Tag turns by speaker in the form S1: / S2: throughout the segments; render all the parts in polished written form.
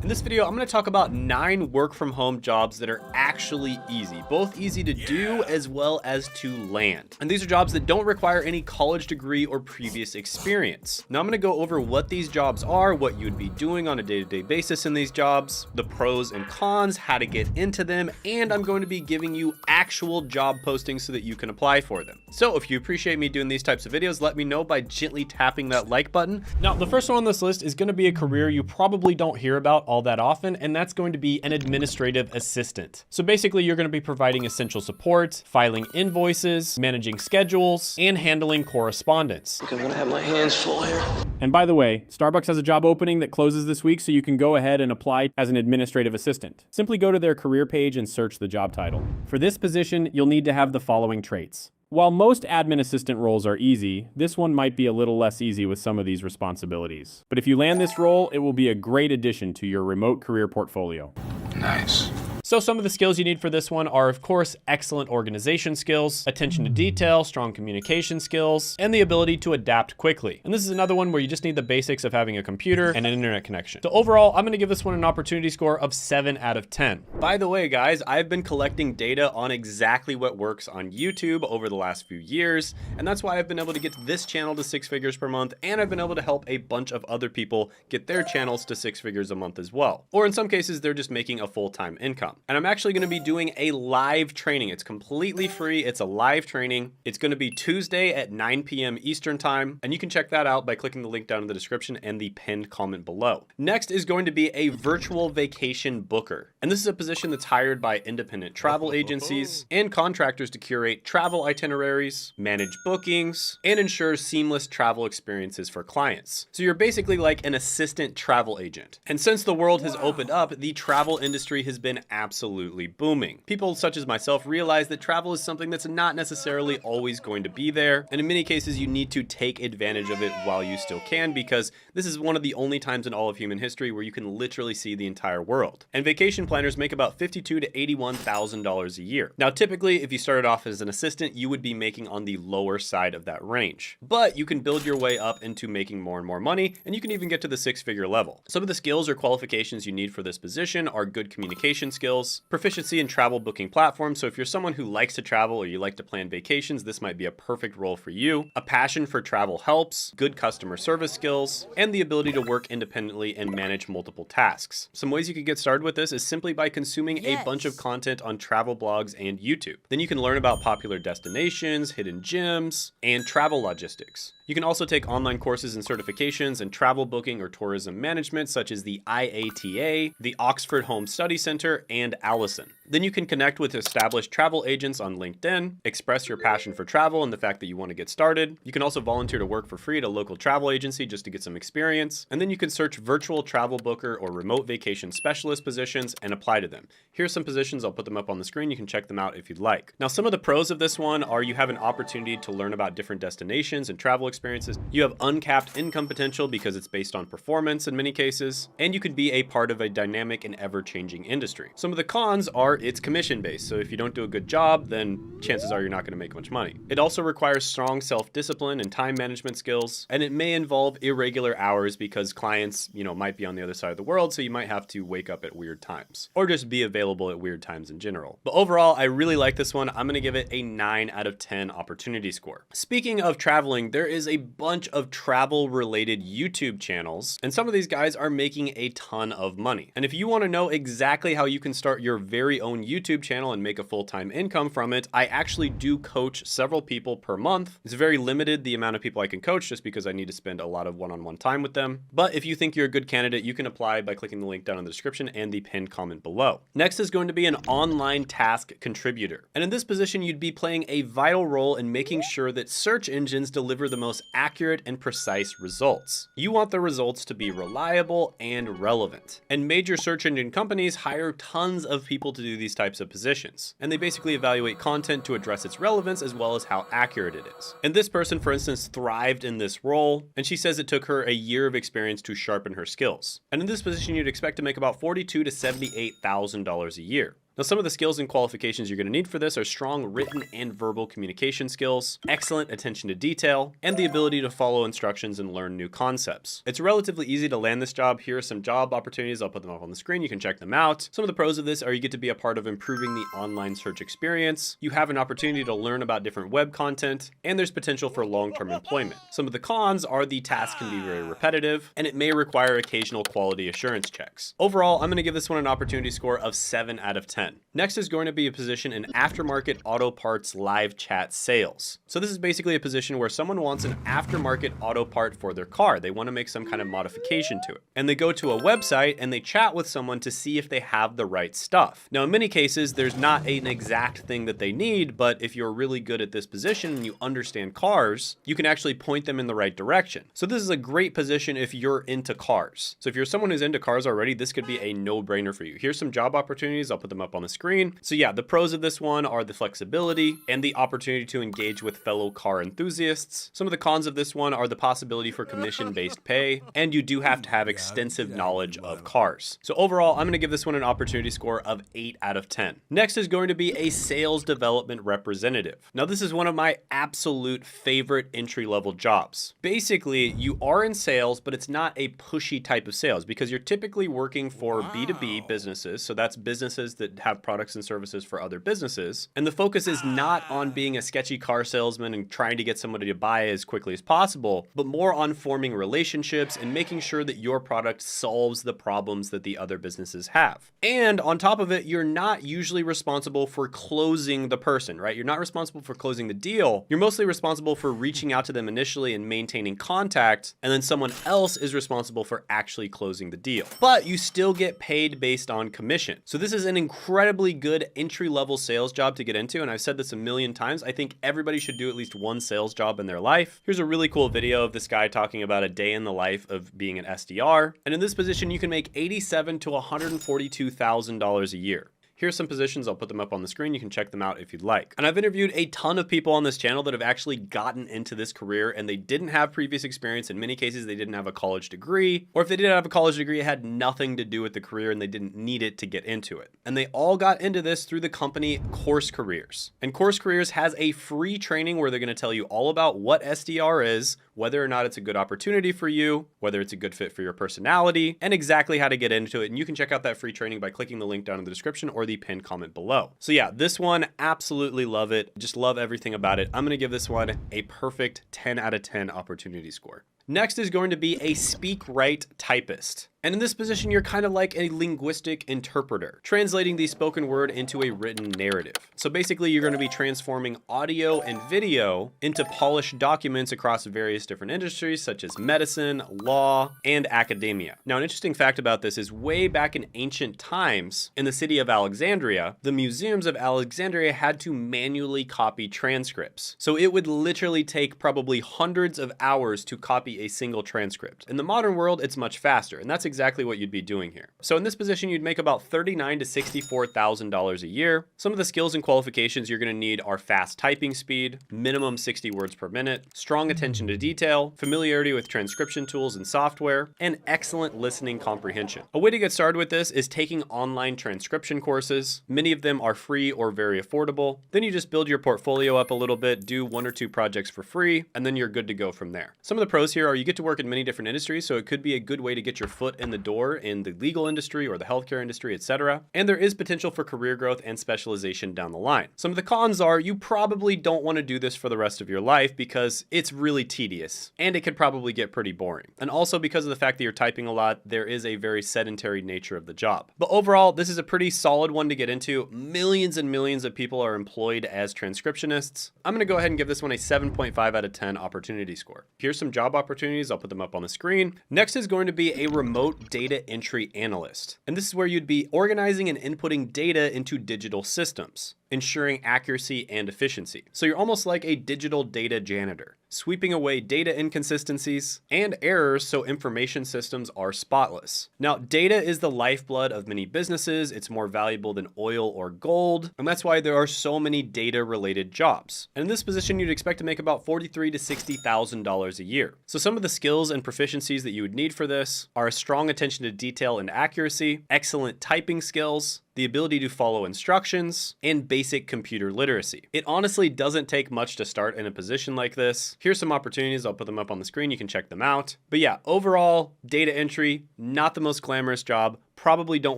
S1: In this video, I'm going to talk about 9 work from home jobs that are actually easy, both easy to do as well as to land. And these are jobs that don't require any college degree or previous experience. Now I'm going to go over what these jobs are, what you'd be doing on a day-to-day basis in these jobs, the pros and cons, how to get into them, and I'm going to be giving you actual job postings so that you can apply for them. So if you appreciate me doing these types of videos, let me know by gently tapping that like button. Now, the first one on this list is going to be a career you probably don't hear about all that often, and that's going to be an administrative assistant. So basically, you're going to be providing essential support, filing invoices, managing schedules, and handling correspondence.
S2: I'm gonna have my hands full here.
S3: And by the way, Starbucks has a job opening that closes this week, so you can go ahead and apply as an administrative assistant. Simply go to their career page and search the job title. For this position, you'll need to have the following traits. While most admin assistant roles are easy, this one might be a little less easy with some of these responsibilities. But if you land this role, it will be a great addition to your remote career portfolio.
S2: Nice.
S1: So some of the skills you need for this one are, of course, excellent organization skills, attention to detail, strong communication skills, and the ability to adapt quickly. And this is another one where you just need the basics of having a computer and an internet connection. So overall, I'm gonna give this one an opportunity score of 7 out of 10. By the way, guys, I've been collecting data on exactly what works on YouTube over the last few years, and that's why I've been able to get this channel to 6 figures per month, and I've been able to help a bunch of other people get their channels to 6 figures a month as well. Or in some cases, they're just making a full-time income. And I'm actually gonna be doing a live training. It's completely free. It's a live training. It's gonna be Tuesday at 9 p.m. Eastern time. And you can check that out by clicking the link down in the description and the pinned comment below. Next is going to be a virtual vacation booker. And this is a position that's hired by independent travel agencies and contractors to curate travel itineraries, manage bookings, and ensure seamless travel experiences for clients. So you're basically like an assistant travel agent. And since the world has opened up, the travel industry has been absolutely booming. People such as myself realize that travel is something that's not necessarily always going to be there, and in many cases you need to take advantage of it while you still can, because this is one of the only times in all of human history where you can literally see the entire world. And vacation planners make about $52,000 to $81,000 a year. Now typically, if you started off as an assistant, you would be making on the lower side of that range, but you can build your way up into making more and more money, and you can even get to the 6-figure level. Some of the skills or qualifications you need for this position are good communication skills, proficiency in travel booking platforms. So if you're someone who likes to travel or you like to plan vacations, this might be a perfect role for you. A passion for travel helps, good customer service skills, and the ability to work independently and manage multiple tasks. Some ways you could get started with this is simply by consuming a bunch of content on travel blogs and YouTube. Then you can learn about popular destinations, hidden gems, and travel logistics. You can also take online courses and certifications in travel booking or tourism management, such as the IATA, the Oxford Home Study Center, and Allison. Then you can connect with established travel agents on LinkedIn, express your passion for travel and the fact that you want to get started. You can also volunteer to work for free at a local travel agency just to get some experience. And then you can search virtual travel booker or remote vacation specialist positions and apply to them. Here's some positions. I'll put them up on the screen. You can check them out if you'd like. Now, some of the pros of this one are you have an opportunity to learn about different destinations and travel experiences. You have uncapped income potential because it's based on performance in many cases, and you could be a part of a dynamic and ever-changing industry. Some of the cons are it's commission-based, so if you don't do a good job, then chances are you're not going to make much money. It also requires strong self-discipline and time management skills, and it may involve irregular hours because clients, might be on the other side of the world, so you might have to wake up at weird times, or just be available at weird times in general. But overall, I really like this one. I'm going to give it a 9 out of 10 opportunity score. Speaking of traveling, there is a bunch of travel related YouTube channels, and some of these guys are making a ton of money. And if you want to know exactly how you can start your very own YouTube channel and make a full-time income from it, I actually do coach several people per month. It's very limited the amount of people I can coach just because I need to spend a lot of one-on-one time with them. But if you think you're a good candidate, you can apply by clicking the link down in the description and the pinned comment below. Next is going to be an online task contributor. And in this position, you'd be playing a vital role in making sure that search engines deliver the most accurate and precise results. You want the results to be reliable and relevant. And major search engine companies hire tons of people to do these types of positions. And they basically evaluate content to address its relevance as well as how accurate it is. And this person, for instance, thrived in this role, and she says it took her a year of experience to sharpen her skills. And in this position, you'd expect to make about $42,000 to $78,000 a year. Now, some of the skills and qualifications you're going to need for this are strong written and verbal communication skills, excellent attention to detail, and the ability to follow instructions and learn new concepts. It's relatively easy to land this job. Here are some job opportunities. I'll put them up on the screen. You can check them out. Some of the pros of this are you get to be a part of improving the online search experience. You have an opportunity to learn about different web content, and there's potential for long-term employment. Some of the cons are the tasks can be very repetitive, and it may require occasional quality assurance checks. Overall, I'm going to give this one an opportunity score of 7 out of 10. Next is going to be a position in aftermarket auto parts live chat sales. So this is basically a position where someone wants an aftermarket auto part for their car. They want to make some kind of modification to it. And they go to a website and they chat with someone to see if they have the right stuff. Now, in many cases, there's not an exact thing that they need, but if you're really good at this position and you understand cars, you can actually point them in the right direction. So this is a great position if you're into cars. So if you're someone who's into cars already, this could be a no-brainer for you. Here's some job opportunities. I'll put them up on the screen. So yeah, the pros of this one are the flexibility and the opportunity to engage with fellow car enthusiasts. Some of the cons of this one are the possibility for commission-based pay, and you do have to have extensive knowledge of cars. So overall, I'm going to give this one an opportunity score of 8 out of 10. Next is going to be a sales development representative. Now, this is one of my absolute favorite entry-level jobs. Basically, you are in sales, but it's not a pushy type of sales because you're typically working for B2B businesses. So that's businesses that have products and services for other businesses. And the focus is not on being a sketchy car salesman and trying to get somebody to buy as quickly as possible, but more on forming relationships and making sure that your product solves the problems that the other businesses have. And on top of it, you're not usually responsible for closing the person, right? You're not responsible for closing the deal. You're mostly responsible for reaching out to them initially and maintaining contact, and then someone else is responsible for actually closing the deal. But you still get paid based on commission. So this is an incredibly good entry-level sales job to get into, and I've said this a million times. I think everybody should do at least one sales job in their life. Here's a really cool video of this guy talking about a day in the life of being an SDR. And in this position, you can make $87,000 to $142,000 a year. Here's some positions. I'll put them up on the screen. You can check them out if you'd like. And I've interviewed a ton of people on this channel that have actually gotten into this career and they didn't have previous experience. In many cases, they didn't have a college degree, or if they did have a college degree, it had nothing to do with the career and they didn't need it to get into it. And they all got into this through the company Course Careers. And Course Careers has a free training where they're going to tell you all about what SDR is, whether or not it's a good opportunity for you, whether it's a good fit for your personality, and exactly how to get into it. And you can check out that free training by clicking the link down in the description or the pinned comment below. So yeah, this one, absolutely love it. Just love everything about it. I'm going to give this one a perfect 10 out of 10 opportunity score. Next is going to be a speak right typist. And in this position, you're kind of like a linguistic interpreter, translating the spoken word into a written narrative. So basically, you're going to be transforming audio and video into polished documents across various different industries, such as medicine, law, and academia. Now, an interesting fact about this is way back in ancient times, in the city of Alexandria, the museums of Alexandria had to manually copy transcripts. So it would literally take probably hundreds of hours to copy a single transcript. In the modern world, it's much faster, and that's exactly what you'd be doing here. So in this position, you'd make about $39,000 to $64,000 a year. Some of the skills and qualifications you're going to need are fast typing speed, minimum 60 words per minute, strong attention to detail, familiarity with transcription tools and software, and excellent listening comprehension. A way to get started with this is taking online transcription courses. Many of them are free or very affordable. Then you just build your portfolio up a little bit, do 1 or 2 projects for free, and then you're good to go from there. Some of the pros here are you get to work in many different industries, so it could be a good way to get your foot in the door in the legal industry or the healthcare industry, etc. And there is potential for career growth and specialization down the line. Some of the cons are you probably don't want to do this for the rest of your life because it's really tedious and it could probably get pretty boring. And also because of the fact that you're typing a lot, there is a very sedentary nature of the job. But overall, this is a pretty solid one to get into. Millions and millions of people are employed as transcriptionists. I'm going to go ahead and give this one a 7.5 out of 10 opportunity score. Here's some job opportunities. I'll put them up on the screen. Next is going to be a remote data entry analyst. And this is where you'd be organizing and inputting data into digital systems, ensuring accuracy and efficiency. So you're almost like a digital data janitor, sweeping away data inconsistencies and errors so information systems are spotless. Now, data is the lifeblood of many businesses. It's more valuable than oil or gold, and that's why there are so many data-related jobs. And in this position, you'd expect to make about $43,000 to $60,000 a year. So some of the skills and proficiencies that you would need for this are a strong attention to detail and accuracy, excellent typing skills, the ability to follow instructions, and basic computer literacy. It honestly doesn't take much to start in a position like this. Here's some opportunities. I'll put them up on the screen. You can check them out. But yeah, overall, data entry, not the most glamorous job. Probably don't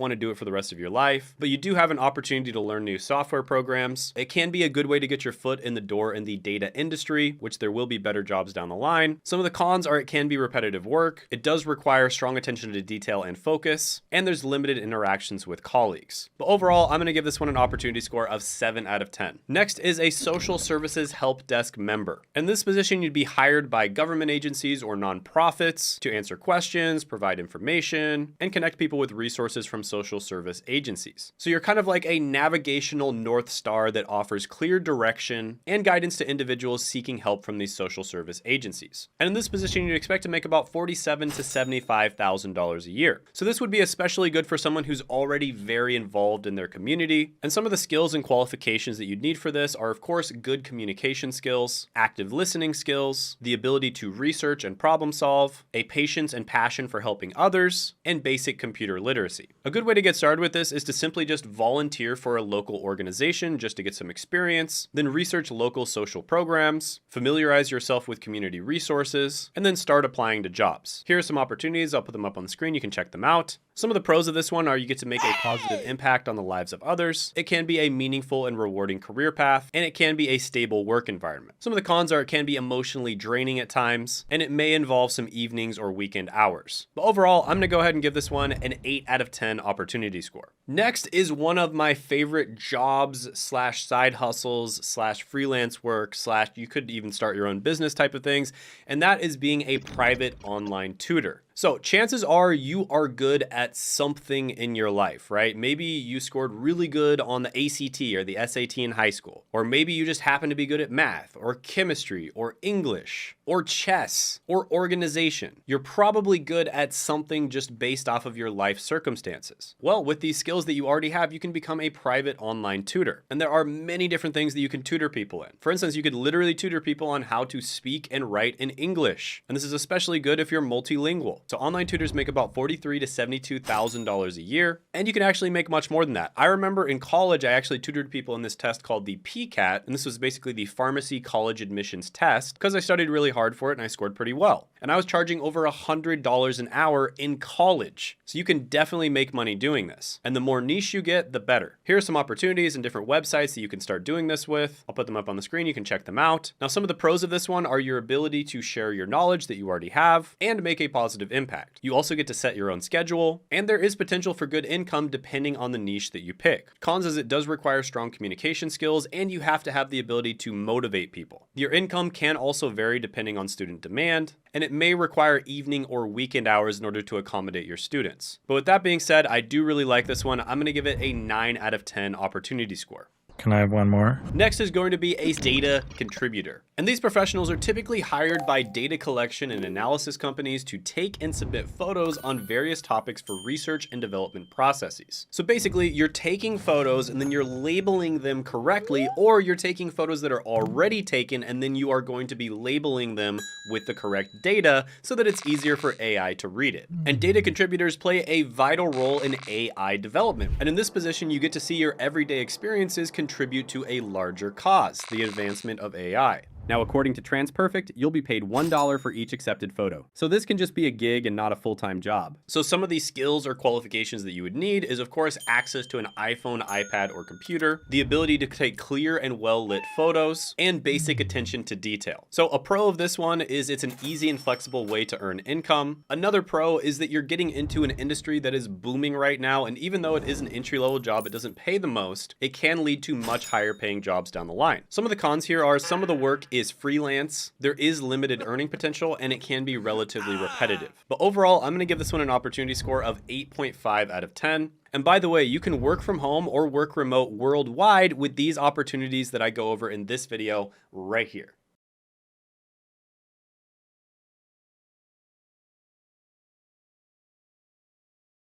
S1: want to do it for the rest of your life, but you do have an opportunity to learn new software programs. It can be a good way to get your foot in the door in the data industry, which there will be better jobs down the line. Some of the cons are it can be repetitive work. It does require strong attention to detail and focus, and there's limited interactions with colleagues. But overall, I'm going to give this one an opportunity score of 7 out of 10. Next is a social services help desk member. In this position, you'd be hired by government agencies or nonprofits to answer questions, provide information, and connect people with resources from social service agencies. So you're kind of like a navigational North Star that offers clear direction and guidance to individuals seeking help from these social service agencies. And in this position, you'd expect to make about $47,000 to $75,000 a year. So this would be especially good for someone who's already very involved in their community. And some of the skills and qualifications that you'd need for this are, of course, good communication skills, active listening skills, the ability to research and problem solve, a patience and passion for helping others, and basic computer literacy. A good way to get started with this is to simply just volunteer for a local organization just to get some experience, then research local social programs, familiarize yourself with community resources, and then start applying to jobs. Here are some opportunities. I'll put them up on the screen. You can check them out. Some of the pros of this one are you get to make a positive impact on the lives of others. It can be a meaningful and rewarding career path, and it can be a stable work environment. Some of the cons are it can be emotionally draining at times, and it may involve some evenings or weekend hours. But overall, I'm gonna go ahead and give this one an 8 out of 10 opportunity score. Next is one of my favorite jobs slash side hustles slash freelance work slash you could even start your own business type of things, and that is being a private online tutor. So chances are you are good at something in your life, right? Maybe you scored really good on the ACT or the SAT in high school, or maybe you just happen to be good at math or chemistry or English or chess or organization. You're probably good at something just based off of your life circumstances. Well, with these skills that you already have, you can become a private online tutor. And there are many different things that you can tutor people in. For instance, you could literally tutor people on how to speak and write in English. And this is especially good if you're multilingual. So online tutors make about $43,000 to $72,000 a year, and you can actually make much more than that. I remember in college, I actually tutored people in this test called the PCAT, and this was basically the pharmacy college admissions test because I studied really hard for it and I scored pretty well. And I was charging over $100 an hour in college. So you can definitely make money doing this. And the more niche you get, the better. Here are some opportunities and different websites that you can start doing this with. I'll put them up on the screen. You can check them out. Now, some of the pros of this one are your ability to share your knowledge that you already have and make a positive impact. You also get to set your own schedule, and there is potential for good income depending on the niche that you pick. Cons is it does require strong communication skills, and you have to have the ability to motivate people. Your income can also vary depending on student demand, and it may require evening or weekend hours in order to accommodate your students. But with that being said, I do really like this one. I'm gonna give it a 9 out of 10 opportunity score.
S4: Can I have one more?
S1: Next is going to be a data contributor. And these professionals are typically hired by data collection and analysis companies to take and submit photos on various topics for research and development processes. So basically, you're taking photos and then you're labeling them correctly, or you're taking photos that are already taken and then you are going to be labeling them with the correct data so that it's easier for AI to read it. And data contributors play a vital role in AI development. And in this position, you get to see your everyday experiences contribute to a larger cause, the advancement of AI. Now, according to TransPerfect, you'll be paid $1 for each accepted photo. So this can just be a gig and not a full-time job. So some of these skills or qualifications that you would need is, of course, access to an iPhone, iPad, or computer, the ability to take clear and well-lit photos, and basic attention to detail. So a pro of this one is it's an easy and flexible way to earn income. Another pro is that you're getting into an industry that is booming right now, and even though it is an entry-level job, it doesn't pay the most, it can lead to much higher paying jobs down the line. Some of the cons here are some of the work is freelance, there is limited earning potential, and it can be relatively repetitive. But overall, I'm going to give this one an opportunity score of 8.5 out of 10. And by the way, you can work from home or work remote worldwide with these opportunities that I go over in this video right here.